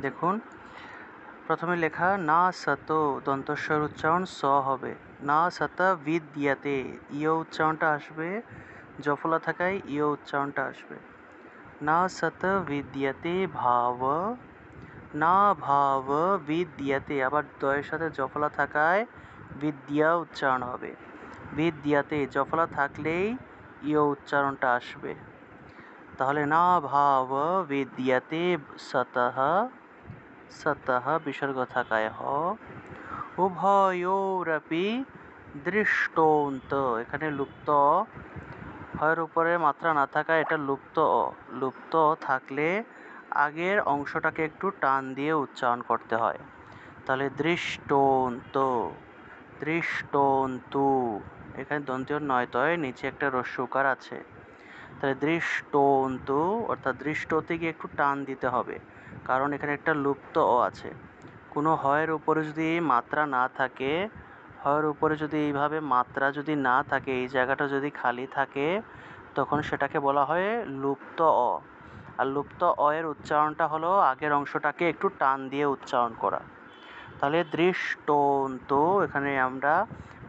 দেখুন, প্রথমে লেখা না সত, দন্তস্বর উচ্চারণ স হবে। না সত বিদ্যাতে, ইয় উচ্চারণটা আসবে, জফলা থাকায় ইয় উচ্চারণটা আসবে। না সত বিদ্যাতে ভাব, না ভাব বিদ্যাতে, আবার দয়ের সাথে জফলা থাকায় বিদ্যা উচ্চারণ হবে। বিদ্যাতে জফলা থাকলেই ইয় উচ্চারণটা আসবে। তাহলে না ভাব বিদ্যাতে সতঃ, সতঃ বিসর্গ থাকায় হ। উভয়োরপি দৃষ্টন্ত, এখানে লুপ্ত হয়ের উপরে মাত্রা না থাকায় এটা লুপ্ত অ। লুপ্ত থাকলে আগের অংশটাকে একটু টান দিয়ে উচ্চারণ করতে হয়। তাহলে দৃষ্টন্ত, দৃষ্টন্তু, এখানে দন্তীয় নয় তয়, নিচে একটা রস্যকার আছে। তাহলে দৃষ্টন্তু অর্থাৎ দৃষ্টতে গিয়ে একটু টান দিতে হবে, কারণ এখানে একটা লুপ্ত অ আছে। কোনো হয়ের উপরে যদি মাত্রা না থাকে, হয়ের উপরে যদি এইভাবে মাত্রা যদি না থাকে, এই জায়গাটা যদি খালি থাকে, তখন সেটাকে বলা হয় লুপ্ত অ। আর লুপ্ত অ এর উচ্চারণটা হলো আগের অংশটাকে একটু টান দিয়ে উচ্চারণ করা। তাহলে দৃষ্টন্তু, এখানে আমরা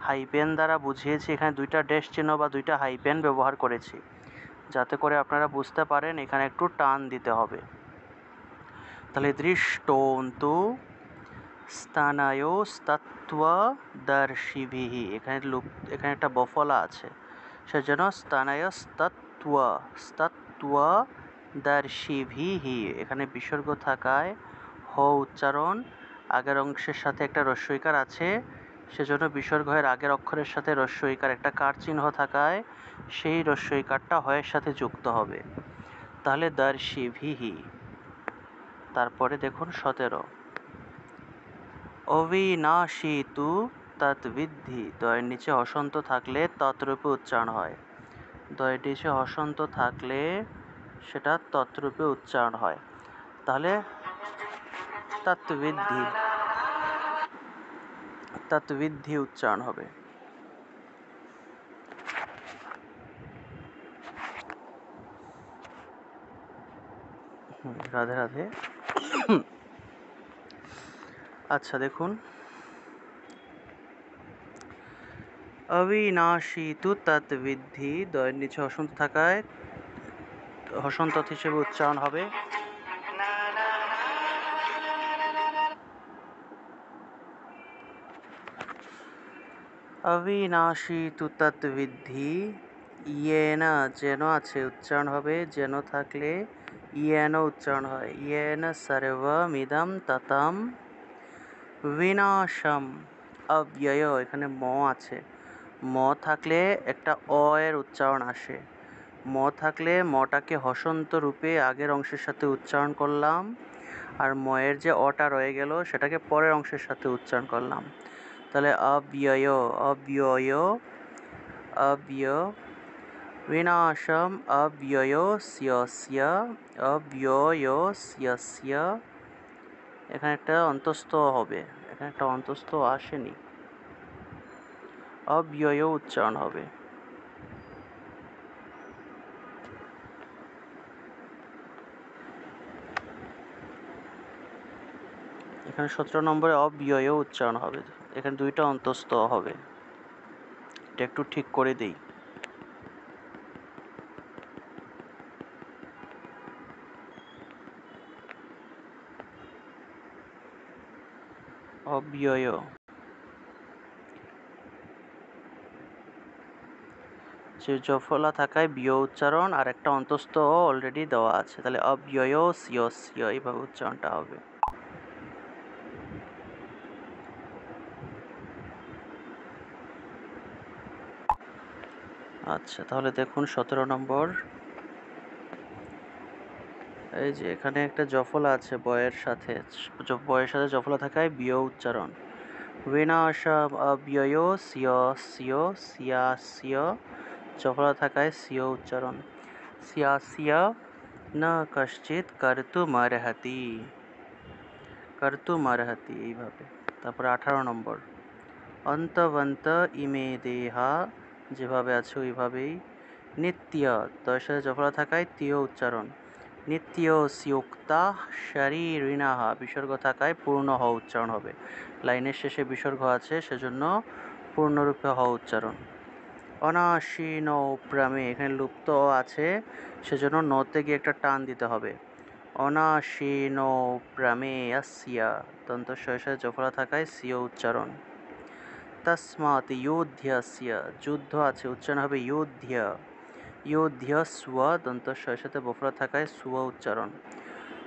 হাইপেন দ্বারা বুঝিয়েছি, এখানে দুইটা ড্যাশ চিহ্ন বা দুইটা হাইপেন ব্যবহার করেছি, যাতে করে আপনারা বুঝতে পারেন এখানে একটু টান দিতে হবে। তাহলে দৃষ্টন্তু স্থানায়স্তত্ত্বদর্শিভিঃ, এখানে একটা বফলা আছে, সেজন্য স্থানায়স্তত্ত্বদর্শিভিঃ, এখানে বিসর্গ থাকায় হ উচ্চারণ, আগের অংশের সাথে একটা রস্যইকার আছে, সেজন্য বিসর্গ এর আগের অক্ষরের সাথে রস্যইকার একটা কার চিহ্ন থাকায় সেই রস্যইকারটা হয়ের সাথে যুক্ত হবে। তাহলে দর্শিভিঃ। তারপরে দেখুন 17, অবিনাশী তু তৎবিদ্ধি, দয়ের নিচে হসন্ত থাকলে তৎরূপে উচ্চারণ হয়। দয়ের নিচে হসন্ত থাকলে সেটা তৎরূপে উচ্চারণ হয়। তাহলে তৎবিদ্ধি, তৎবিদ্ধি উচ্চারণ হবে। রাধে রাধে। আচ্ছা দেখুন, অবিনাশী তু তৎবিদ্ধি, দয়ের নিচে হসন্ত থাকায় হসন্ত হিসেবে উচ্চারণ হবে। অবিনাশী তু তৎবিদ্ধি, ইয়েন, যেন আছে উচ্চারণ হবে, যেন থাকলে ইয়েন উচ্চারণ হয়। ইয়েন সর্বমিদং ততম বিনাশম, অব্যয়, এখানে ম আছে, ম থাকলে একটা অ এর উচ্চারণ আসে। ম থাকলে মটাকে হসন্ত রূপে আগের অংশের সাথে উচ্চারণ করলাম, আর ময়ের যে অটা রয়ে গেল সেটাকে পরের অংশের সাথে উচ্চারণ করলাম। তাহলে অব্যয়, অব্যয়, অব্যয়, বিনাশম অব্যয়স্য, অব্যয়স্য, এখানে একটা অন্তস্থ হবে, এখানে একটা অন্তস্থ আসেনি, অব্যয় উচ্চারণ হবে। এখানে 17 নম্বরে অব্যয় উচ্চারণ হবে, এখানে দুইটা অন্তস্থ হবে, এটা একটু ঠিক করে দেই। অব্যয়, যে জফলা থাকায় বিয় উচ্চারণ, আর একটা অন্তস্থ অলরেডি দেওয়া আছে, তাহলে অব্যয়স্য, এইভাবে উচ্চারণটা হবে। আচ্ছা তাহলে দেখুন 17 নম্বর, এই যে এখানে একটা জফলা আছে বয়ের সাথে, বয়ের সাথে জফলা থাকায় বিয় উচ্চারণ। বিনাশম অব্যয়স্য, স্যাস্য, জফলা থাকায় স্য উচ্চারণ। স্যাস্য ন কশ্চিৎ কর্তুমর্হতি, কর্তুমর্হতি, এইভাবে। তারপরে 18 নম্বর, অন্তবন্ত ইমে দেহা, যেভাবে আছে ওইভাবেই। নিত্য, দয়ের সাথে জফলা থাকায় তীয় উচ্চারণ। নিত্যস্যুক্তা শরীরিণাঃ বিসর্গ থাকায় পূর্ণ হ উচ্চারণ হবে। লাইনের শেষে বিসর্গ আছে, সেজন্য পূর্ণরূপে হ উচ্চারণ। অনাসীনো প্রামে, এখানে লুপ্ত অ আছে, সেজন্য নতে গিয়ে একটা টান দিতে হবে। অনাসীনো প্রামে অস্য, দন্তস্বয়ের সাথে জফলা থাকায় সিও উচ্চারণ। তস্মাৎ যুধ্যস্য, যুদ্ধ আছে, উচ্চারণ হবে যুদ্ধ। যুধ্যস্ব, দন্তস্বয়ের সাথে বফলা থাকায় সুয়া উচ্চারণ।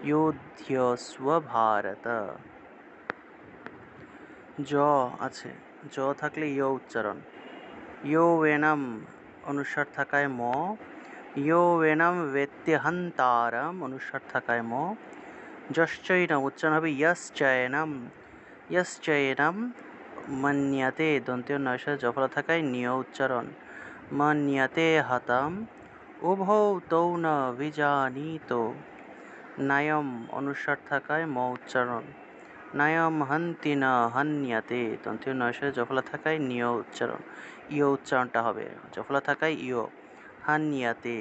যুধ্যস্ব ভারত। জ আছে, জ থাকলে ইয় উচ্চারণ। ইয়ৌবেনম, অনুস্বার থাকায় ম। ইয়ৌবেনম বেত্যহন্তারম, অনুস্বার থাকায় ম। যশ্চৈনম, উচ্চারণ হবে যশ্চৈনম। যশ্চৈনম মন্যতে, দন্তীয় নয়ের সাথে জফলা থাকায় নিয় উচ্চারণ। মন্যতে হতম। উভৌ তৌ ন বিজানীত। নায়ম, অনুস্বার থাকায় ম উচ্চারণ। নায়ম হন্তি ন হন্যতে, দন্তীয় নয়ের সাথে জফলা থাকায় নিয় উচ্চারণ। ইয় উচ্চারণটা হবে, জফলা থাকায় ইয়। হন্যতে।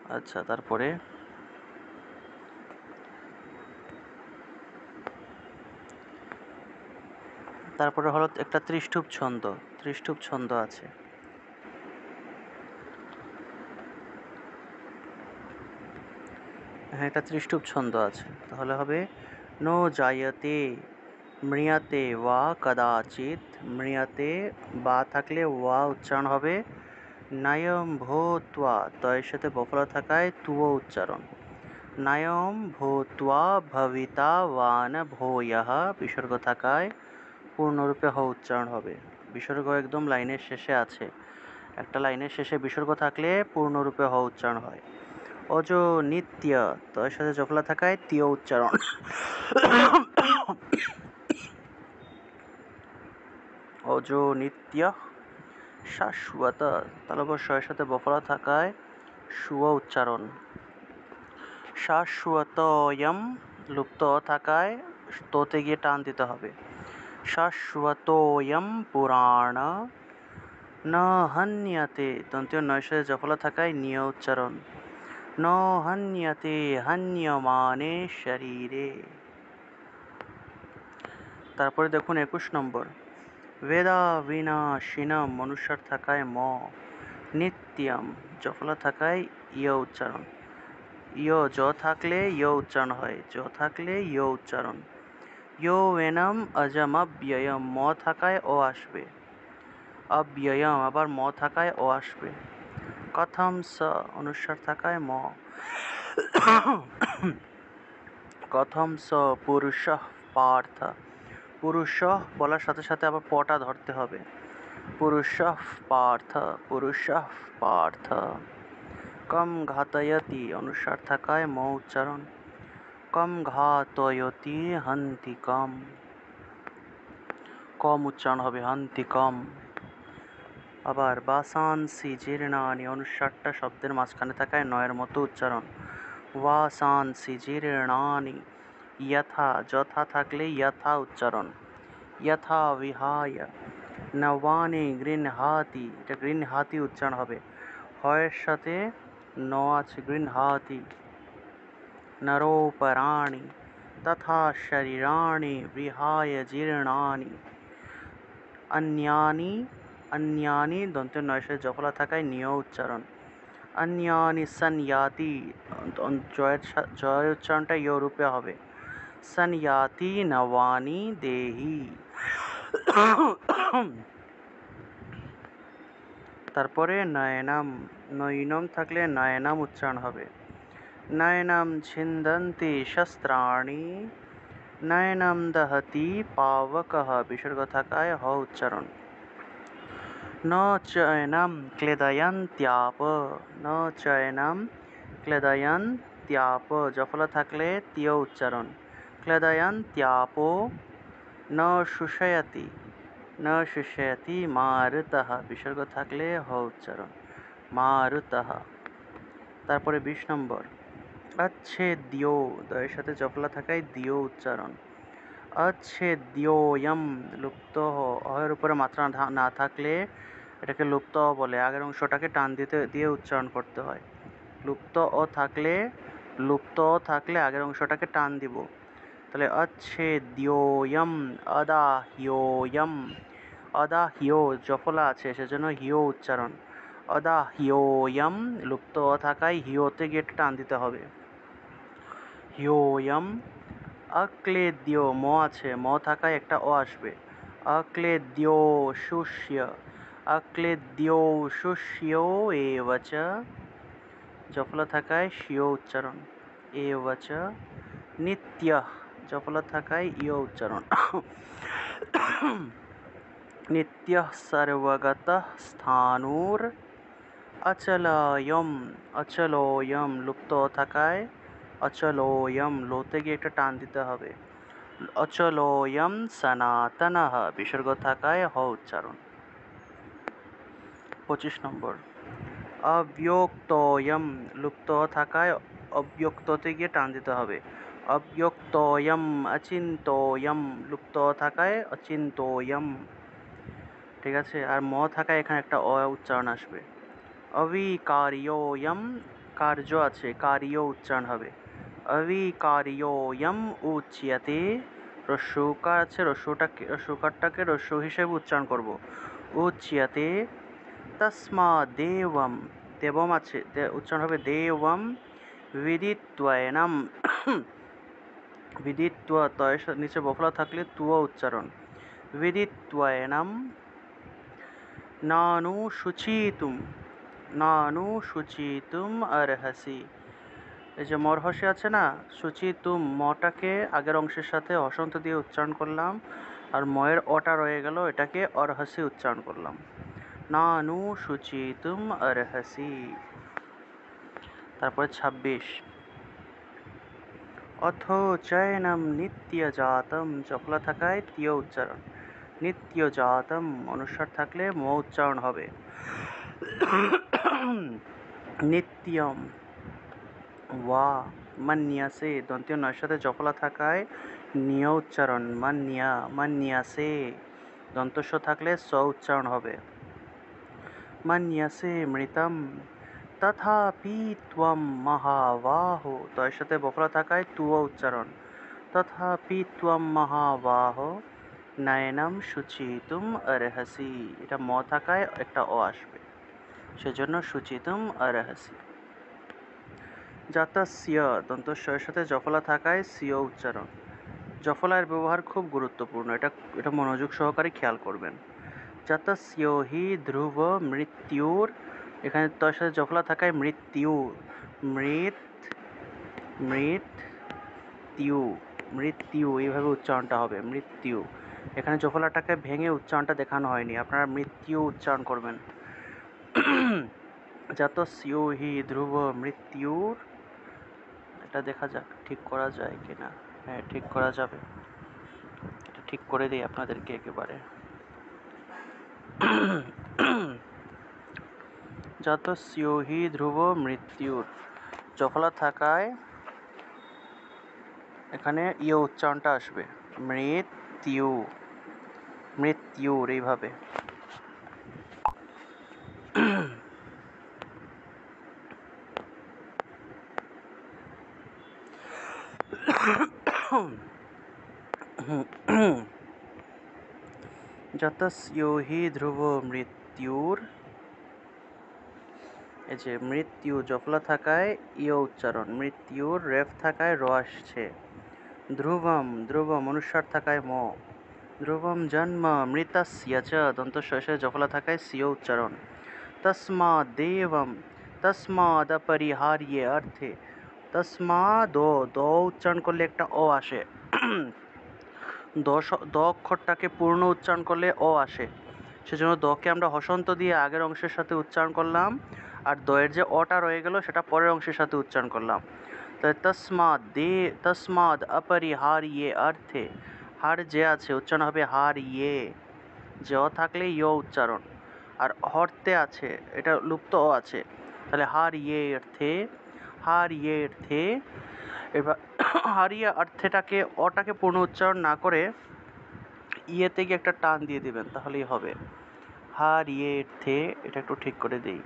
আচ্ছা, তারপরে হলো একটা ত্রিষ্টুপ ছন্দ। ত্রিষ্টুপ ছন্দ আছে। হ্যাঁ, একটা ত্রিষ্টুপ ছন্দ আছে, তাহলে হবে নো জায়তে ম্রিয়তে ওয়া কদাচিৎ। ম্রিয়তে বা থাকলে ওয়া উচ্চারণ হবে। নায়ম ভূত্বা, তয়ের সাথে বফলা থাকায় তুও উচ্চারণ। নায়ম ভূত্বা ভবিতা ওয়ান ভূয়ঃ, বিসর্গ থাকায় পূর্ণরূপে হ উচ্চারণ হবে। বিসর্গ একদম লাইনের শেষে আছে, একটা লাইনের শেষে বিসর্গ থাকলে পূর্ণরূপে হ উচ্চারণ হয়। অজো নিত্য, তয়ের সাথে জফলা থাকায় তীয় উচ্চারণ। অজো নিত্য শাশ্বত, তালব্যস্বয়ের সাথে বফলা থাকায় সুয় উচ্চারণ। শাশ্বতয়ম, লুপ্ত থাকায় তোতে গিয়ে টান দিতে হবে। শাশ্বতোয়ম পুরাণ। ন হন্যতে, দন্তীয় নয়ের সাথে জফলা থাকায় নিয় উচ্চারণ। ন হন্যতে হন্যমানে শরীরে। তারপরে দেখুন 21 নম্বর। বেদা বিনাশিনম, অনুস্বার থাকায় ম। নিত্যম, জফলা থাকায় ইয় উচ্চারণ। ইয়, জ থাকলে ইয় উচ্চারণ হয়, জ থাকলে ইয় উচ্চারণ। ইয়ৌবেনম অজমব্যয়ম, ম থাকায় ও আসবে। অব্যয়ম, আবার ম থাকায় ও আসবে। কথম স, অনুস্বার থাকায় ম। কথম স পুরুষঃ পার্থ, পুরুষঃ বলার সাথে সাথে আবার পটা ধরতে হবে। পুরুষঃ পার্থ, পুরুষঃ পার্থ। কম ঘাতয়তি, অনুস্বার থাকায় ম উচ্চারণ। কম ঘাতয়তি হন্তি কম, কম উচ্চারণ হবে, হন্তি কম। আবার বাসাংসি জীর্ণানি, অনুস্বারটা শব্দের মাঝখানে থাকায় নয়ের মতো উচ্চারণ। বাসাংসি জীর্ণানি। যথা, যথা থাকলে যথা উচ্চারণ। যথা বিহায় নবানি গৃহ্ণাতি, এটা গৃহ্ণাতি উচ্চারণ হবে। হয়ের সাথে ন আছে, গৃহ্ণাতি। নরোপরাণি তথা শরীরাণি বিহায় জীর্ণানি। অন্যানি, অন্যানি, দন্তের নয়ের সাথে জফলা থাকায় নিয় উচ্চারণ। অন্যানি সন্যাতি, জয়ের উচ্চারণটা ইয় রূপে হবে। সন্যাতি নবানি দেহি। তারপরে নয়নম, নৈনম থাকলে নয়নম উচ্চারণ হবে। নয়নম ছিন্দন্তি শস্ত্রাণি। নয়নম দহতি পাবকঃ, বিসর্গ থাকায় হ উচ্চারণ। ন চয়নম ক্লেদয়ন্ত্যাপ। ন চয়নম ক্লেদয়ন্ত্যাপ, জফলা থাকলে তীয় উচ্চারণ। ক্লেদয়ন্ত্যাপো। ন শুষয়তি, ন শুষয়তি মারুতঃ, বিসর্গ থাকলে হ উচ্চারণ। মারুতঃ। তারপরে 20 নম্বর। अच्छेद्य, দয়ের সাথে জফলা থাকায় দিয় উচ্চারণ। अच्छेद्योयম, লুপ্ত হ, এর উপরে মাত্রা না থাকলে এটাকে লুপ্ত অ বলে। আগের অংশটাকে টান দিয়ে উচ্চারণ করতে হয়। লুপ্ত অ থাকলে আগের অংশটাকে টান দিব। তাহলে অচ্ছেদ্যোয়ম অদাহ্যোয়ম। অদাহ্যো জফলা আছে সেজন্য হিও উচ্চারণ। অদাহ্যোয়ম লুপ্ত অ থাকায় হিওতে গিয়ে টান দিতে হবে। হিওয়ম। অক্লেদ্য ম আছে, ম থাকায় একটা অ আসবে। অক্লেদ্য শুষ্য। অক্লেদ্য শুষ্য এবচ। জফলা থাকায় শিও উচ্চারণ। এবচ। নিত্য জফলা থাকায় ইয় উচ্চারণ। নিত্য সর্বগত স্থানুর অচলয়ম। অচলয়ম লুপ্ত থাকায় অচলোয়ম লোতে গিয়ে একটা টান দিতে হবে। অচলোয়ম সনাতনঃ বিসর্গ থাকায় হ উচ্চারণ। 25 নম্বর। অব্যক্তোয়ম লুপ্ত থাকায় অব্যক্ততে গিয়ে টান দিতে হবে। অব্যক্তোয়ম অচিন্তোয়ম লুপ্ত থাকায় অচিন্তোয়ম। ঠিক আছে, আর ম থাকায় এখানে একটা অ উচ্চারণ আসবে। অবিকার্যোয়ম কার্য আছে, কার্য উচ্চারণ হবে। অবিকার্যোয়ম উচ্যতে। রস্যকার আছে, রস্যকারটাকে রস্য হিসেবে উচ্চারণ করব। উচ্যতে তস্মাদেবম। দেবম আছে, উচ্চারণ হবে দেবম বিদিত্বয়নম। বিদিত্ব তয়ের নিচে বফলা থাকলে তুয়া উচ্চারণ। বিদিত্বয়নম নানু শুচিতুম। নানু শুচিতুম অর্হসি। এই যে মরহসি আছে না, শুচিতুম মটাকে আগের অংশের সাথে হসন্ত দিয়ে উচ্চারণ করলাম, আর ময়ের অটা রয়ে গেল, এটাকে অর্হসি উচ্চারণ করলাম। নানু শুচিতুম অর্হসি। তারপরে 26। অথ চয়নম নিত্যজাতম জফলা থাকায় তীয় উচ্চারণ। নিত্যজাতম অনুস্বার থাকলে ম উচ্চারণ হবে। নিত্যম ওয়া মান্যাসে দন্তীয় নয়ের সাথে জফলা থাকায় নিয় উচ্চারণ। মান্যা মান্যাসে দন্তস্ব থাকলে স উচ্চারণ হবে। মান্যাসে মৃতম তথাপি ত্বম মহাবাহো তয়ের সাথে বফলা থাকায় তুয় উচ্চারণ। তথাপি ত্বম মহাবাহো নয়নম শুচিতুম অর্হসি। এটা ম থাকায় একটা অ আসবে, সেজন্য শুচিতুম অর্হসি। জাতস্য দন্তস্বয়ের সাথে জফলা থাকায় সিও উচ্চারণ। জফলার ব্যবহার খুব গুরুত্বপূর্ণ, এটা মনোযোগ সহকারে খেয়াল করবেন। জাতস্য হি ধ্রুব মৃত্যুর। এখানে তার সাথে জফলা থাকায় মৃত্যু। মৃত্যু মৃত্যু এইভাবে উচ্চারণটা হবে, মৃত্যু। এখানে জফলাটাকে ভেঙে উচ্চারণটা দেখানো হয়নি, আপনারা মৃত্যু উচ্চারণ করবেন। জাতস্য হি ধ্রুব মৃত্যুর। এটা দেখা যাক ঠিক করা যায় কিনা। হ্যাঁ, ঠিক করা যাবে। এটা ঠিক করে দিই আপনাদেরকে একেবারে। জাতস্য হি ধ্রুব মৃত্যুর জফলা থাকায় এখানে ইয় উচ্চারণটা আসবে। মৃত্যু মৃত্যুর এইভাবে। জাতস্য হি ধ্রুব মৃত্যুর। এই যে মৃত্যু জফলা থাকায় ইয় উচ্চারণ। মৃত্যুর রেফ থাকায় র আসছে। ধ্রুবম ধ্রুবম অনুস্বার থাকায় ম। ধ্রুবম জন্ম মৃতস্য চ দন্তস্ব জফলা থাকায় সিও উচ্চারণ। তস্মাদেবম তস্মাদপরিহার্যে অর্থে। তস্মাদ দ উচ্চারণ করলে একটা অ আসে। দ অক্ষরটাকে পূর্ণ উচ্চারণ করলে অ আসে, সেজন্য দকে আমরা হসন্ত দিয়ে আগের অংশের সাথে উচ্চারণ করলাম, আর দয়ের যে অটা রয়ে গেল সেটা পরের অংশের সাথে উচ্চারণ করলাম। তাই তস্মাদ অপরিহার্যে অর্থে। হার যে আছে উচ্চারণ হবে হার ইয়ে। জ থাকলে ইয় উচ্চারণ, আর হরতে আছে এটা লুপ্ত অ আছে, তাহলে হার ইয়ে অর্থে। হার ইয়ে অর্থে। এবার হারিয়া অর্থেটাকে অটাকে পূর্ণ উচ্চারণ না করে ইয়েতে গিয়ে একটা টান দিয়ে দিবেন, তাহলেই হবে। হারিয়েথে, এটা একটু ঠিক করে দিই।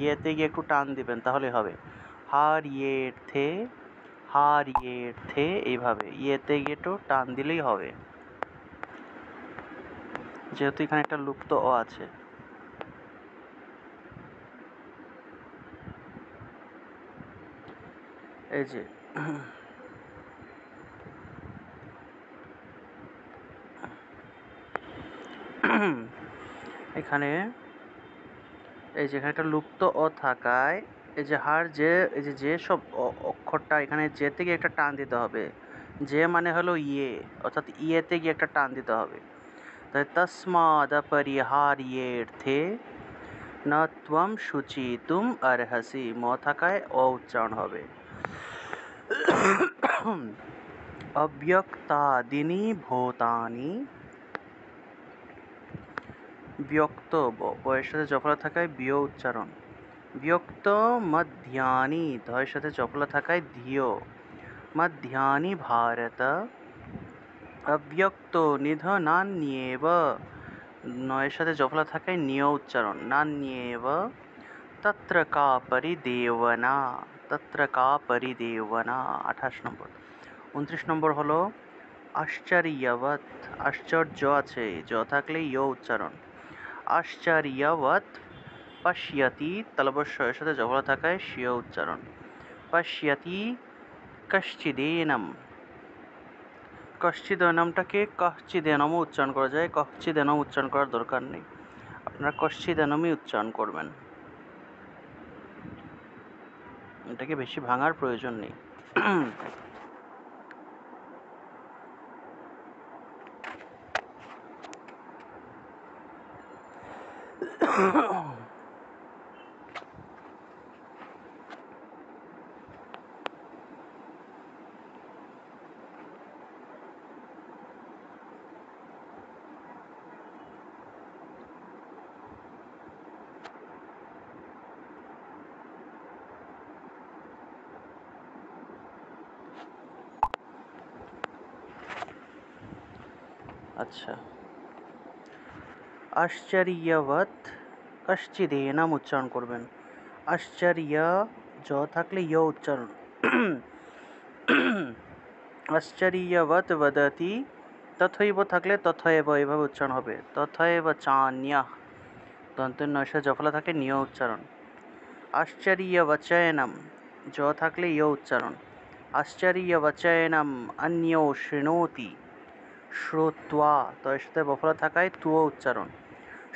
ইয়েতে গিয়ে একটু টান দিবেন, তাহলে হবে হারিয়েথে, এইভাবে ইয়েতে গিয়ে একটু টান দিলেই হবে, যেহেতু এখানে একটা লুপ্ত অ আছে। এই যে এখানে একটা লুপ্ত অ থাকায় এই যে যে সব অক্ষরটা এখানে যে থেকে একটা টান দিতে হবে। যে মানে হলো ইয়ে, অর্থাৎ ইয়েতে গিয়ে একটা টান দিতে হবে। তাই তস্মাদ অপরিহার্যের্থে না ত্বম শুচিতুম অর্হসি, ম থাকায় অ উচ্চারণ হবে। অব্যক্তাদিনি ভূতানি, ব্যক্ত বয়ের সাথে জফলা থাকায় বিয় উচ্চারণ। ব্যক্ত মধ্যানি, ধয়ের সাথে জফলা থাকায় ধিয়, মধ্যানি ভারত। অব্যক্ত নিধনান্যেব, নয়ের সাথে জফলা থাকায় নিয় উচ্চারণ, নান্যেব। তত্র কা পরিদেবনা, তত্র কা পরিদেবনা। 28 নম্বর। 29 নম্বর হলো আশ্চর্যবৎ, আশ্চর্য আছে, জ থাকলে ইয় উচ্চারণ। আশ্চর্যবৎ পশ্যতি, তালবস্যের সাথে জফলা থাকায় স্বীয় উচ্চারণ। পশ্যতি কশ্চিদেনম, কশ্চিদেনমটাকে কশ্চিদেনমও উচ্চারণ করা যায়, কশ্চিদেনম উচ্চারণ করার দরকার নেই, আপনারা কশ্চিদেনমই উচ্চারণ করবেন, এটাকে বেশি ভাঙার প্রয়োজন নেই। আচ্ছা, আশ্চর্যবৎ কশ্চিদেনম উচ্চারণ করবেন। আশ্চর্য জ থাকলে ইয় উচ্চারণ। আশ্চর্যবৎ বদতি, তথৈব থাকলে তথৈব এভাবে উচ্চারণ হবে। তথৈব চান্যঃ, দন্তের নয়সে জফলা থাকে নিয় উচ্চারণ। আশ্চর্যবচয়নম, জ থাকলে ইয় উচ্চারণ। আশ্চর্যবচয়নম অন্যো শৃণোতি, শ্রুত্বা, তয়ের সাথে বফলা থাকায় তুয় উচ্চারণ।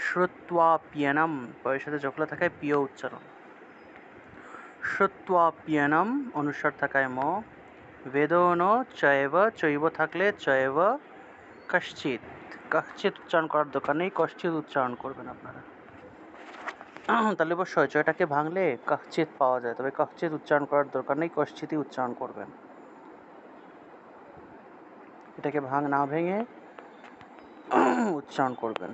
শ্রুত্বাপ্যনম, পয়ের সাথে জফলা থাকায় পিয় উচ্চারণ। শ্রুত্বাপ্যনম, অনুস্বার থাকায় ম। বেদন চৈব, চৈব থাকলে চৈব কশ্চিৎ, কশ্চিৎ উচ্চারণ করার দরকার নেই, কশ্চিৎ উচ্চারণ করবেন আপনারা। তাহলে অবশ্যই চয়টাকে ভাঙলে কশ্চিৎ পাওয়া যায়, তবে কশ্চিৎ উচ্চারণ করার দরকার নেই, কশ্চিৎই উচ্চারণ করবেন। এটাকে না ভেঙে উচ্চারণ করবেন।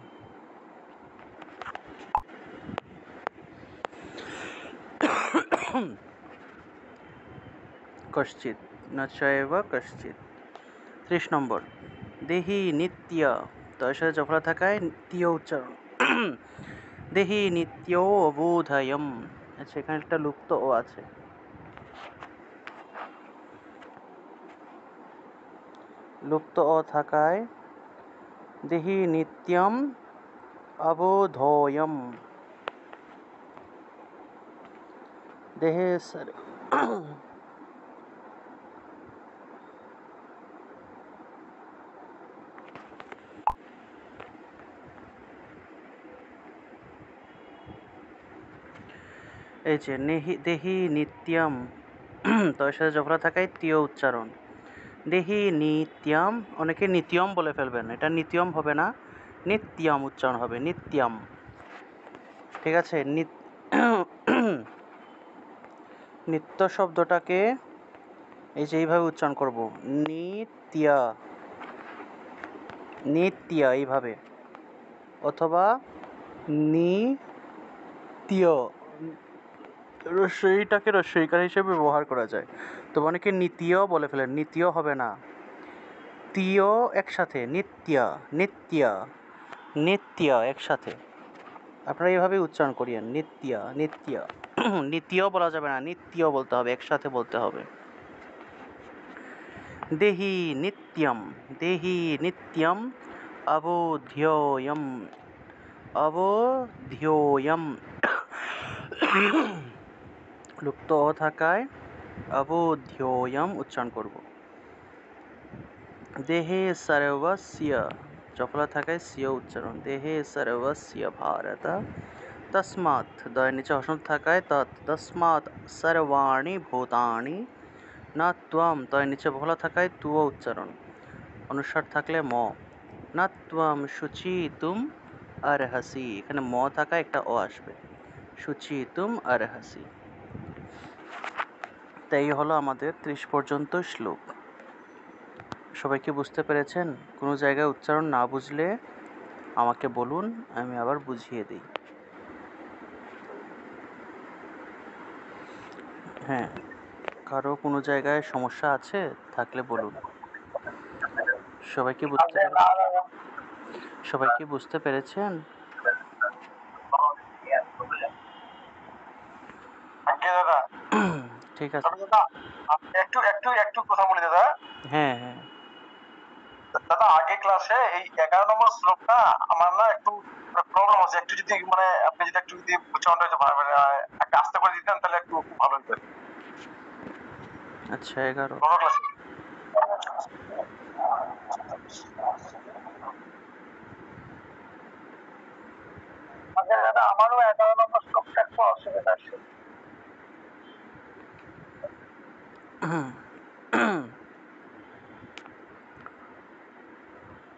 কশ্চিৎ, না চৈব কশ্চিৎ। 30 নম্বর। দেহি নিত্য, তার সাথে জফলা থাকায় তীয় উচ্চারণ। দেহি নিত্য অবোধয়ম, আচ্ছা এখানে একটা লুপ্ত ও আছে, লুপ্ত অ থাকায় দেহি নিত্যম অবোধোয়ম, দেহে এই যে দেহি নিত্যম, তার সাথে জফলা থাকায় তীয় উচ্চারণ। দেহি নিত্যম, অনেকে নিত্যম বলে ফেলবেন, এটা নিত্যম হবে না, নিত্যম উচ্চারণ হবে, নিত্যম। ঠিক আছে, নিত্য শব্দটাকে এই যে এইভাবে উচ্চারণ করব, নিত্য, নিত্য এইভাবে, অথবা নিত্য, রস্যইটাকে রস্যইকার হিসেবে ব্যবহার করা যায়। তো অনেকে নিতীয় বলে ফেলেন, নিতীয় হবে না, তিয় একসাথে, নিত্য, নিত্য, নিত্য একসাথে। আপনারা এইভাবে উচ্চারণ করিয়েন, নিত্য, নিত্য। নিতীয় বলা যাবে না, নিত্য বলতে হবে, একসাথে বলতে হবে। দেহি নিত্যম, দেহি নিত্যম, অবোধ্যয়ম, অবোধ্যয়ম। লুপ্ত অ থাকায় অবোধ্যয়ম উচ্চারণ করব। দেহে সর্বস্য, জফলা থাকায় সিয় উচ্চারণ, দেহে সর্বস্য ভারত, তস্মাৎ, দয়ের নিচে হসন্ত থাকায় তৎ, তস্মাৎ সর্বাণি ভূতানি না ত্বম, দয়ের নিচে বফলা থাকায় তুও উচ্চারণ, অনুস্বার থাকলে ম, না ত্বম শুচিতুম অর্হসি, এখানে ম থাকায় একটা ও আসবে, শুচিতুম অর্হসি। তাই হলো আমাদের 30 পর্যন্ত শ্লোক। সবাই কি বুঝতে পেরেছেন? কোনো জায়গায় উচ্চারণ না বুঝলে আমাকে বলুন, আমি আবার বুঝিয়ে দিই। হ্যাঁ, কারো কোনো জায়গায় সমস্যা আছে থাকলে বলুন। সবাই কি বুঝতে পেরেছেন? ঠিক আছে। একটু একটু একটু কথা বলি দাদা। হ্যাঁ হ্যাঁ, দাদা আগে ক্লাসে এই 11 নম্বর শ্লোকটা আমার না একটু প্রবলেম হচ্ছে, একটু যদি মানে আপনি যদি একটু যদি উচ্চারণটা একটু একটা আস্তে করে দিতেন তাহলে একটু খুব ভালো হতো। আচ্ছা 11। কোন ক্লাসে? আচ্ছা দাদা, আমারও 11 নম্বর শ্লোকটা একটু অসুবিধা আছে।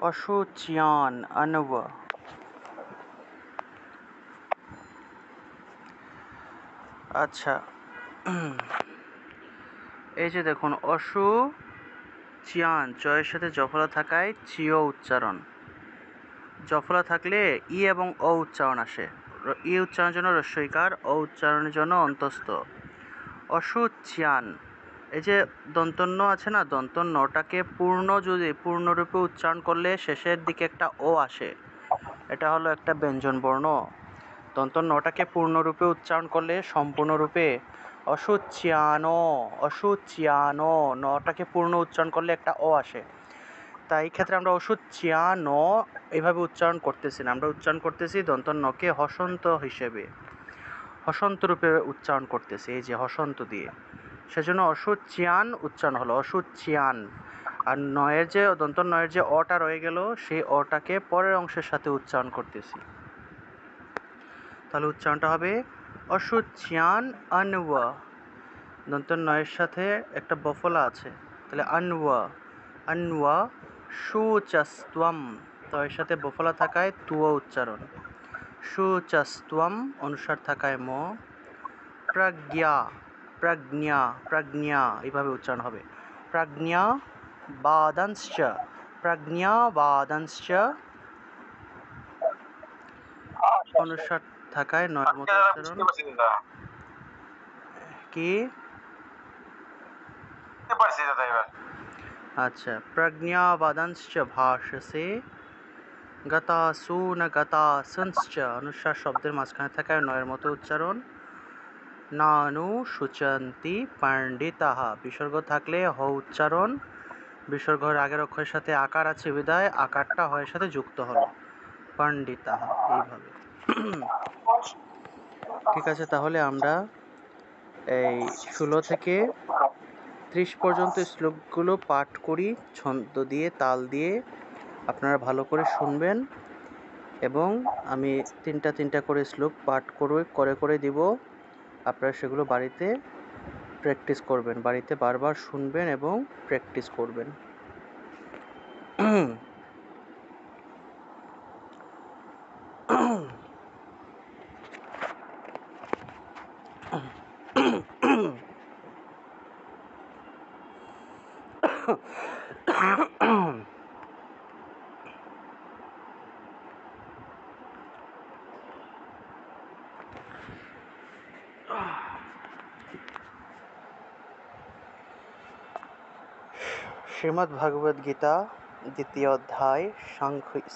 অশুচ্যান অনব। আচ্ছা, এই যে দেখুন, অসু চিয়ান, চয়ের সাথে জফলা থাকায় চিও উচ্চারণ, জফলা থাকলে ই এবং অ উচ্চারণ আসে। ই উচ্চারণের জন্য রস্যইকার, অ উচ্চারণের জন্য অন্তস্থ। অশুচ্যান, এই যে দন্তন্য আছে না, দন্তন্যটাকে পূর্ণরূপে উচ্চারণ করলে শেষের দিকে একটা ও আসে, এটা হলো একটা ব্যঞ্জন বর্ণ। দন্তন্যটাকে পূর্ণরূপে উচ্চারণ করলে সম্পূর্ণরূপে অশুচ্যানো, অশুচ্যানো, নটাকে পূর্ণ উচ্চারণ করলে একটা ও আসে। তাই এই ক্ষেত্রে আমরা অশুচ্যানো এইভাবে উচ্চারণ করতেছি না, আমরা উচ্চারণ করতেছি দন্তন্যকে হসন্ত হিসেবে, হসন্ত রূপে উচ্চারণ করতেছি, এই যে হসন্ত দিয়ে, সেজন্য অশুচ্যান উচ্চারণ হলো, অশুচ্যান। আর নয়ের যে দন্তন্যয়ের যে অটা রয়ে গেল, সেই অটাকে পরের অংশের সাথে উচ্চারণ করতেছি, তাহলে উচ্চারণটা হবে অশুচ্যান অনওয়া। দন্তন্যয়ের সাথে একটা বফলা আছে, তাহলে অনওয়া, অনওয়া শুচস্ত্বম, তো এর সাথে বফলা থাকায় তুও উচ্চারণ, শুচস্ত্বম, অনুসার থাকায় ম, প্রজ্ঞা, প্রজ্ঞা, প্রজ্ঞা এইভাবে উচ্চারণ হবে, প্রজ্ঞা বাদাংশ্চ, প্রজ্ঞা বাদাংশ্চ, অনুসার থাকায় নয়ের মতো উচ্চারণ। কি? আচ্ছা, প্রজ্ঞা বাদাংশ্চ ভাষসে, গতাসু ন গতাসঞ্চ, অনুসার শব্দের মাঝখানে থাকায় নয়ের মতো উচ্চারণ। নানু শুচন্তি পণ্ডিতাহ, বিসর্গ থাকলে হ উচ্চারণ, বিসর্গের আগের অক্ষরের সাথে আকার আছে বিদায় আকারটা হয়ের সাথে যুক্ত হলো, পণ্ডিতাহ, এইভাবে। ঠিক আছে, তাহলে আমরা এই 16 থেকে 30 পর্যন্ত শ্লোকগুলো পাঠ করি ছন্দ দিয়ে, তাল দিয়ে। আপনারা ভালো করে শুনবেন এবং আমি তিনটা করে শ্লোক পাঠ করে করে দিব, আপনারা সেগুলো বাড়িতে প্র্যাকটিস করবেন, বাড়িতে বারবার শুনবেন এবং প্র্যাকটিস করবেন। শ্রীমদ্ ভগবদ গীতা দ্বিতীয় অধ্যায়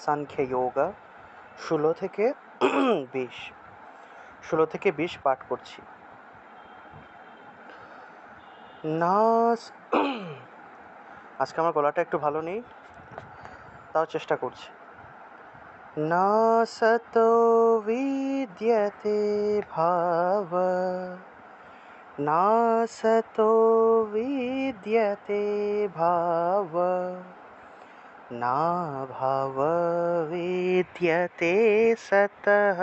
সাংখ্যযোগ 16 থেকে 20 পাঠ করছি। আজকে আমার গলাটা একটু ভালো নেই, তাও চেষ্টা করছি। না সতো বিদ্যতে ভাব, না সতো বিদ্যতে ভাব, না ভাব विद्यते सतः,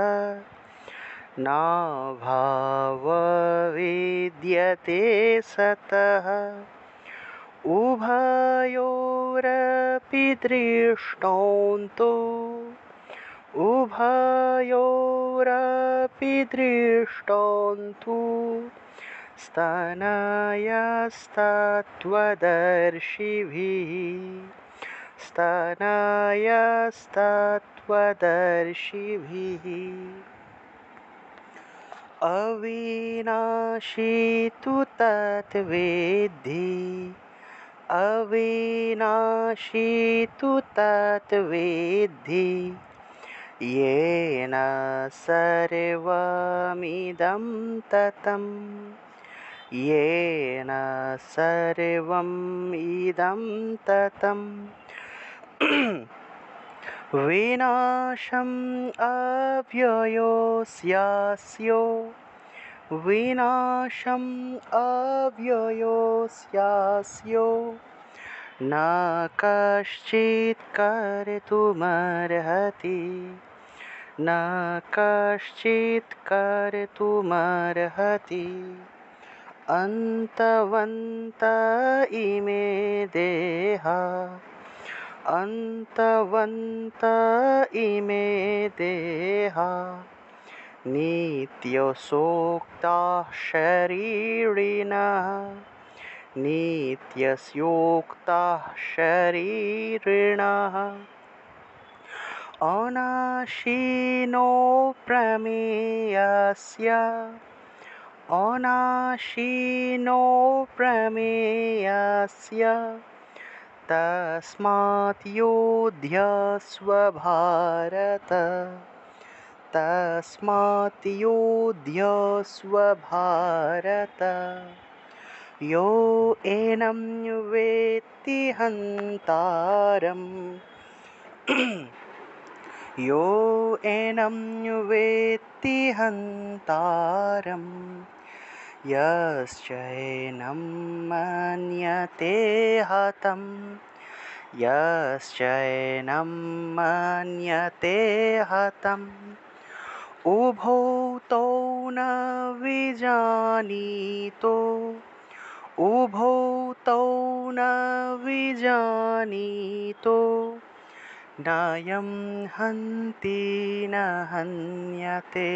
ना भाव विद्यते सतः। उभयोरपि दृष्टान्तो, उभयोरपि दृष्टान्तो स्तनयस्तत्त्वदर्शिभिः, स्तनयस्तत्त्वदर्शिभिः। अविनाशी तु तत्वेद्धि, अविनाशी तु तत्वेद्धि, येन सर्वमिदं ततं, येन सर्वम् इदं ततम्। विनाशम् अव्ययोऽस्यास्यो, विनाशम् अव्ययोऽस्यास्यो, न कश्चित् कर्तुमर्हति, न कश्चित् कर्तुमर्हति। अन्तवन्त इमे देहा, अन्तवन्त इमे देहा, नित्यसोक्ताः शरीरिणः, नित्यस्योक्ताः शरीरिणः। अनाशिनो प्रमेयस्य, अनाशिनो प्रमेयस्य, तस्मात् योध्यस्व भारत, तस्मात् योध्यस्व भारत। यो एनं वेत्ति हन्तारम्, यो एनं वेत्ति हन्तारम्, यश्चैनं मन्यते हतं, यश्चैनं मन्यते हतम्। उभौ तौ न विजानीतो, उभौ तौ न विजानीतो, नायं हन्ति न हन्यते,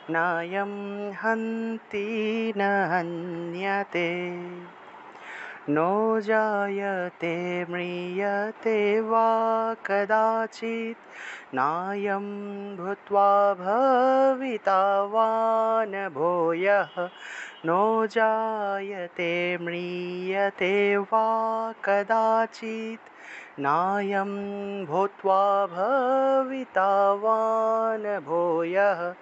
नायं हन्ति न हन्यते। नो जायते म्रियते वा कदाचित्, नायं भूत्वा भविता वा न भूयः। नो जायते म्रियते वा कदाचित्, नायं भूत्वा भविता वा न भूयः।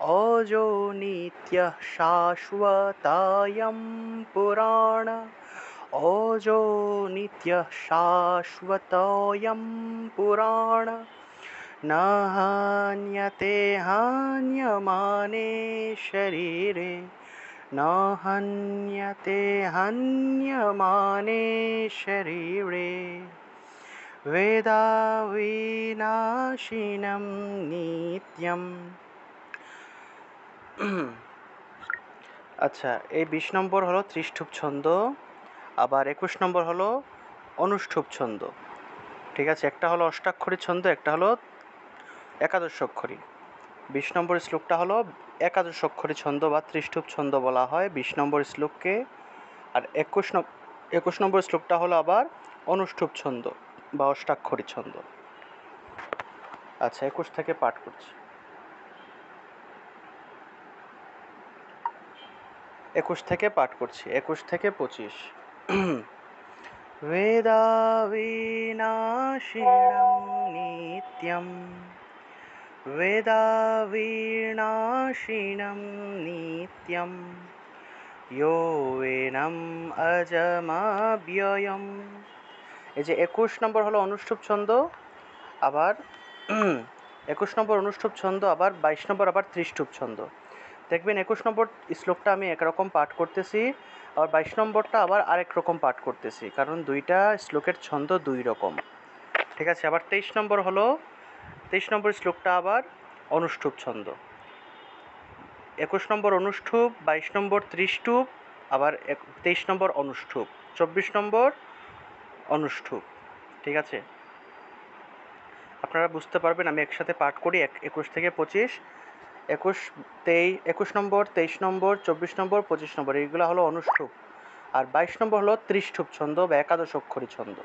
अजो नित्यः शाश्वतोऽयं पुराण, अजो नित्यः शाश्वतोऽयं पुराण। न हन्यते हन्यमाने शरीरे, न हन्यते हन्यमाने शरीरे। वेदाविनाशिनं नित्यम्। আচ্ছা, এই 20 নম্বর হলো ত্রিষ্ঠুপ ছন্দ, আবার 21 নম্বর হলো অনুষ্ঠুপ ছন্দ। ঠিক আছে, একটা হলো অষ্টাক্ষরী ছন্দ, একটা হলো একাদশ অক্ষরী। 20 নম্বর শ্লোকটা হলো একাদশ অক্ষরী ছন্দ বা ত্রিষ্ঠুপ ছন্দ বলা হয় 20 নম্বর শ্লোককে, আর 21 নম্বর শ্লোকটা হলো আবার অনুষ্ঠুপ ছন্দ বা অষ্টাক্ষরী ছন্দ। আচ্ছা, 21 থেকে পাঠ করছি। 21 থেকে পাঠ করছি, 21 থেকে 25। वेदाविनाशिनं नित्यं वेदाविनाशिनं नित्यं यो वेनम् अजमव्ययम्। এই যে 21 নম্বর হলো অনুষ্ঠুপ ছন্দ, আবার 21 নম্বর অনুষ্ঠুপ ছন্দ, আবার 22 নম্বর আবার ত্রিষ্ঠুপ ছন্দ। দেখবেন 21 নম্বর শ্লোকটা আমি একরকম পাঠ করতেছি, আর 22 নম্বরটা আবার আরেক রকম পাঠ করতেছি, কারণ দুইটা শ্লোকের ছন্দ দুই রকম। ঠিক আছে, আবার 23 নম্বর হলো 23 নম্বর শ্লোকটা আবার অনুষ্ঠুপ ছন্দ, 21 নম্বর অনুষ্ঠুপ, 22 নম্বর ত্রিষ্ঠুপ, আবার 23 নম্বর অনুষ্ঠুপ, 24 নম্বর অনুষ্ঠুপ। ঠিক আছে, আপনারা বুঝতে পারবেন, আমি একসাথে পাঠ করি 21 থেকে 25, 21 নম্বর, 23 নম্বর, 24 নম্বর, 25 নম্বর, এইগুলো হলো অনুষ্ঠুপ, আর 22 নম্বর হলো ত্রিষ্ঠুপ ছন্দ বা একাদশ অক্ষরী ছন্দ।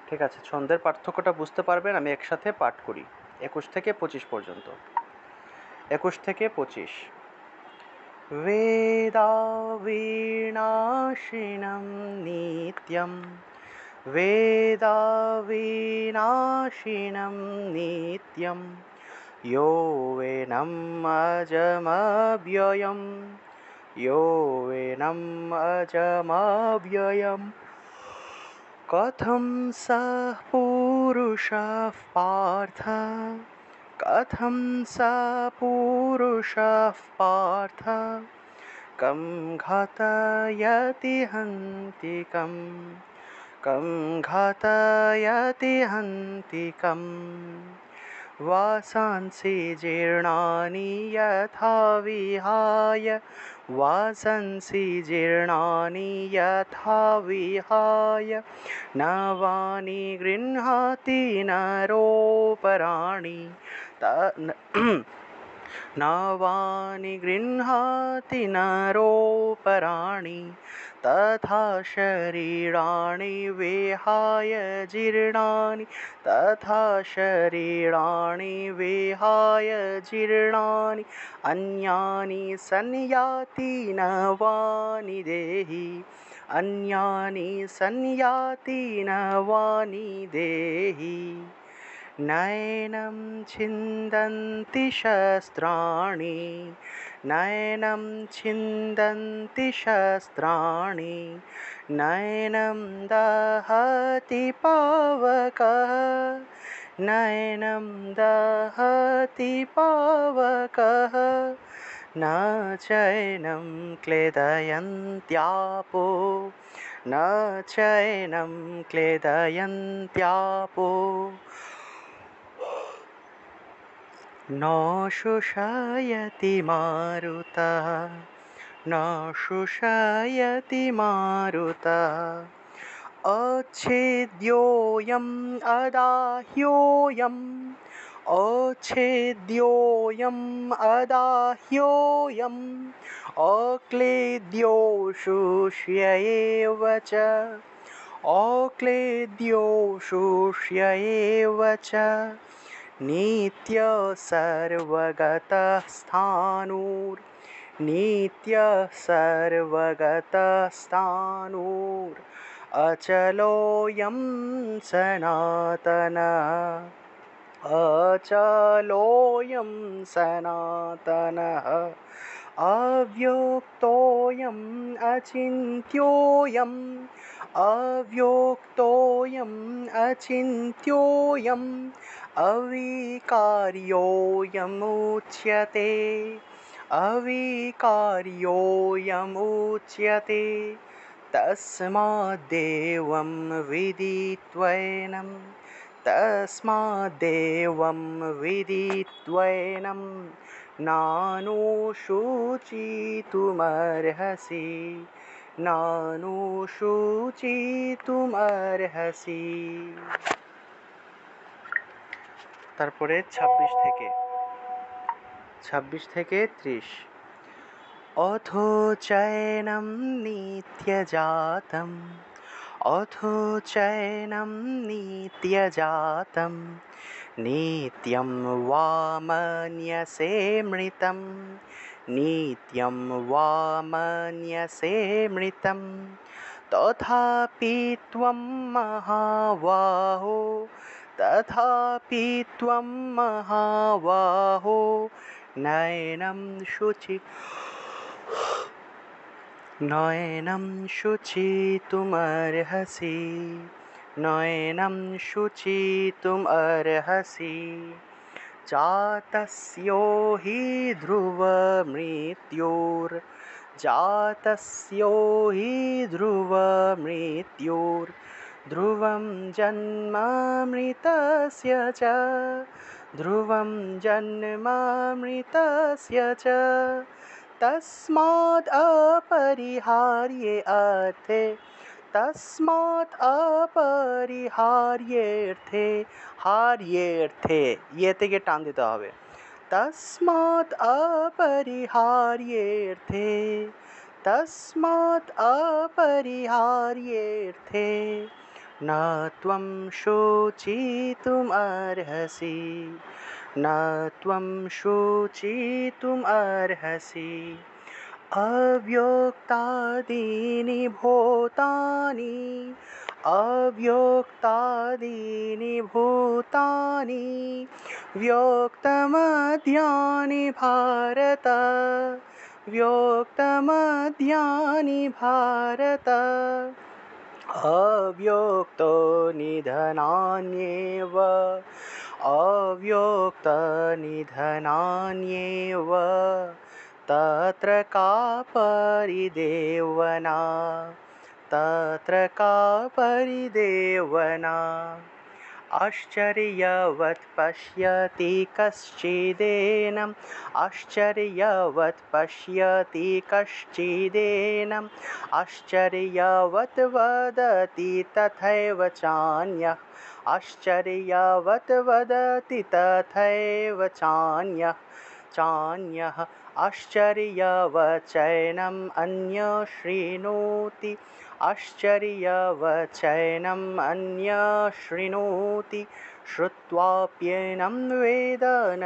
ঠিক আছে, ছন্দের পার্থক্যটা বুঝতে পারবেন, আমি একসাথে পাঠ করি 21 থেকে 25 পর্যন্ত। 21 থেকে 25। वेदाविनाशिनं नित्यं वेदाविनाशिनं नित्यं यो वेनम् अजमव्ययम् यो वेनम् अजमव्ययम् कथं सः पुरुषः पार्थ कथं सः पुरुषः पार्थ कं घातयति हन्तिकं कं घातयति हन्तिकं वासांसि जीर्णानि यथा विहाय वासांसि जीर्णानि यथा विहाय नवानि गृह्णाति नरोपराणि नवानि गृह्णाति नरोपराणि तथा शरीराणि विहाय जीर्णानि तथा शरीराणि विहाय जीर्णानि अन्यानि संयाति नवानि देहि अन्यानि संयाति नवानि देहि नैनं छिन्दन्ति शस्त्राणि नैनं छिन्दन्ति शस्त्राणि नैनं दहति पावकः नैनं दहति पावकः न चैनं क्लेदयन्त्यापो न चैनं क्लेदयन्त्यापो न शुष्यति मारुतः न शुष्यति मारुतः अच्छेद्योऽयम् अदाह्योऽयम् अच्छेद्योऽयम् अदाह्योऽयम् अक्लेद्यो शुष्य एव च अक्लेद्यो शुष्य एव च नित्यः सर्वगतः स्थाणुर् नित्यः सर्वगतः स्थाणुर् अचलोऽयं सनातनः अचलोऽयं सनातनः अव्योक्तोऽयम् अचिन्त्योऽयम् अव्योक्तोऽयम् अचिन्त्योऽयम् अविकार्योऽयमुच्यते अविकार्योऽयमुच्यते तस्माद्देवं विदित्वैनं तस्माद्देवं विदित्वैनं नानुशोचितुमर्हसि नानुशोचितुमर्हसि। তারপরে 26 থেকে 30। अथो चैनं नित्यजातं अथो चैनं नित्यजातं नित्यं वा मन्यसे मृतं नित्यं वा मन्यसे मृतं तथापि त्वं महाबाहो तथापि त्वं महाबाहो नयनं शुचितुमर्हसि नयनं शुचितुमर्हसि जातस्यो हि ध्रुवं जन्मामृतस्य च ध्रुवं जन्मामृतस्य च तस्माद् अपरिहार्येऽर्थे হারিয়ের্থে ইয়ে থেকে টান দিতে হবে তস্মাৎ अपरिहार्येऽर्थे न त्वं शोचितुमर्हसि अव्योक्तादीनि भूतानि व्योक्तमद्यानि भारत अव्योक्तो निधनान्येव तत्र का परिदेवना आश्चर्यवत् पश्यति कश्चिदेनम् आश्चर्यवत् वदति तथैव चान्यः आश्चर्यवचैनम् अन्यः शृणोति श्रुत्वाप्येनं वेद न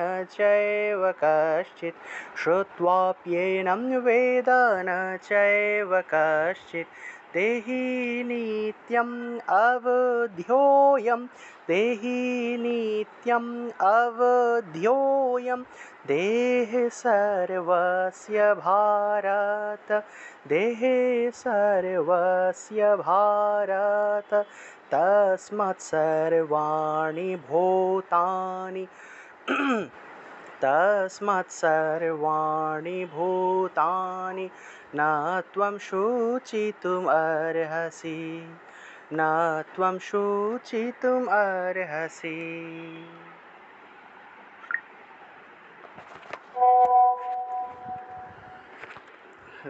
चैव कश्चित् देहि नित्यम् अवध्योऽयं देह सर्वस्य भारत तस्मात् सर्वाणि भूतानि न त्वं शोचितुमर्हसि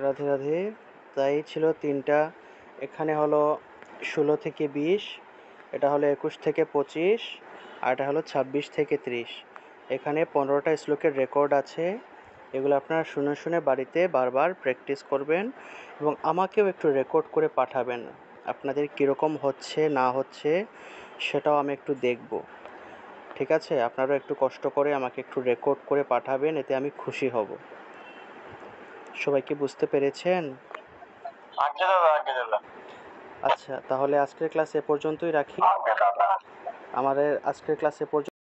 রাধে রাধে। তাই ছিল তিনটা, এখানে হলো 16 থেকে 20, এটা হলো 21 থেকে 25, আর এটা হলো 26 থেকে 30। এখানে 15টা শ্লোকের রেকর্ড আছে, এগুলো আপনারা শুনে শুনে বাড়িতে বারবার প্র্যাকটিস করবেন এবং আমাকেও একটু রেকর্ড করে পাঠাবেন। আপনাদের কীরকম হচ্ছে না হচ্ছে সেটাও আমি একটু দেখব, ঠিক আছে? আপনারা একটু কষ্ট করে আমাকে একটু রেকর্ড করে পাঠাবেন, এতে আমি খুশি হব। সবাই কি বুঝতে পেরেছেন? আচ্ছা, তাহলে আজকের ক্লাস এ পর্যন্তই রাখি। আমাদের আজকের ক্লাস এ পর্যন্ত।